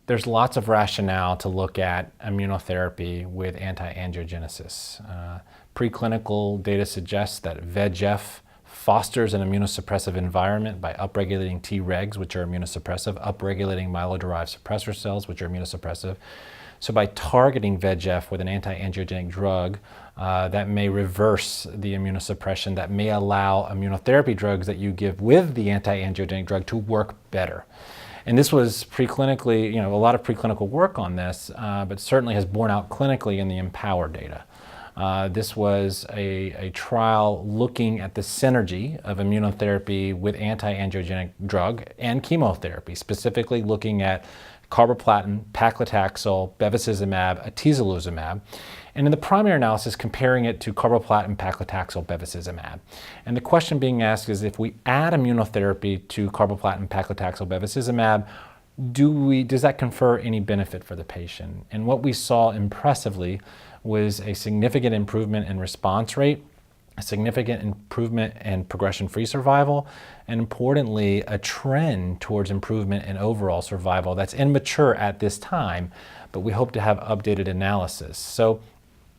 There's lots of rationale to look at immunotherapy with anti-angiogenesis. Preclinical data suggests that VEGF fosters an immunosuppressive environment by upregulating Tregs, which are immunosuppressive, upregulating myeloid-derived suppressor cells, which are immunosuppressive. So by targeting VEGF with an anti-angiogenic drug, that may reverse the immunosuppression, that may allow immunotherapy drugs that you give with the anti-angiogenic drug to work better. And this was preclinically, a lot of preclinical work on this, but certainly has borne out clinically in the IMpower data. This was a trial looking at the synergy of immunotherapy with anti-angiogenic drug and chemotherapy, specifically looking at carboplatin, paclitaxel, bevacizumab, atezolizumab, and in the primary analysis comparing it to carboplatin, paclitaxel, bevacizumab. And the question being asked is, if we add immunotherapy to carboplatin, paclitaxel, bevacizumab, does that confer any benefit for the patient? And what we saw impressively was a significant improvement in response rate, a significant improvement in progression-free survival, and importantly, a trend towards improvement in overall survival that's immature at this time, but we hope to have updated analysis. So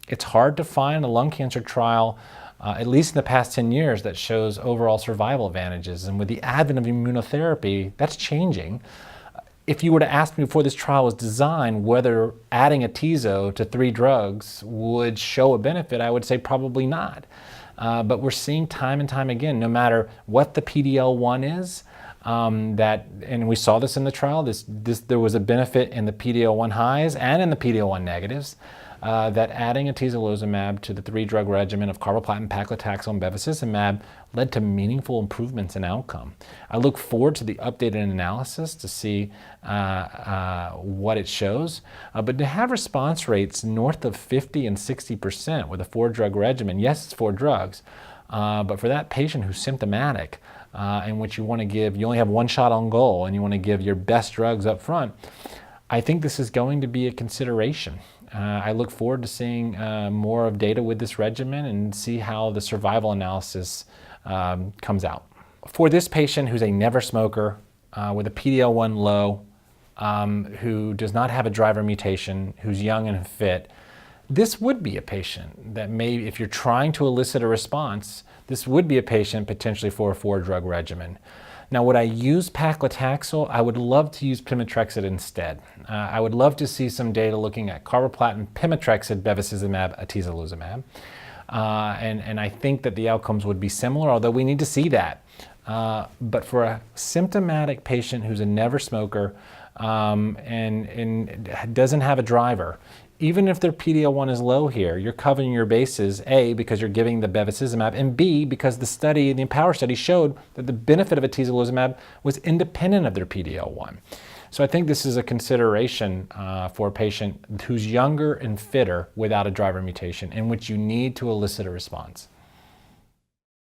it's hard to find a lung cancer trial, at least in the past 10 years, that shows overall survival advantages. And with the advent of immunotherapy, that's changing. If you were to ask me before this trial was designed whether adding atezo to 3 drugs would show a benefit, I would say probably not. But we're seeing time and time again, no matter what the PD-L1 is, and we saw this in the trial, there was a benefit in the PD-L1 highs and in the PD-L1 negatives, that adding atezolizumab to the 3-drug regimen of carboplatin, paclitaxel, and bevacizumab led to meaningful improvements in outcome. I look forward to the updated analysis to see what it shows, but to have response rates north of 50 and 60% with a 4-drug regimen, yes, it's 4 drugs, but for that patient who's symptomatic, in which you want to give, you only have 1 shot on goal and you want to give your best drugs up front, I think this is going to be a consideration. I look forward to seeing more of data with this regimen and see how the survival analysis comes out. For this patient who's a never smoker with a PD-L1 low, who does not have a driver mutation, who's young and fit, this would be a patient that may, if you're trying to elicit a response, this would be a patient potentially for a 4-drug regimen. Now, would I use paclitaxel? I would love to use pemetrexed instead. I would love to see some data looking at carboplatin, pemetrexed, bevacizumab, atezolizumab. And I think that the outcomes would be similar, although we need to see that. But for a symptomatic patient who's a never smoker and doesn't have a driver, even if their PD-L1 is low here, you're covering your bases, A, because you're giving the bevacizumab, and B, because the IMpower study showed that the benefit of atezolizumab was independent of their PD-L1. So I think this is a consideration for a patient who's younger and fitter without a driver mutation, in which you need to elicit a response.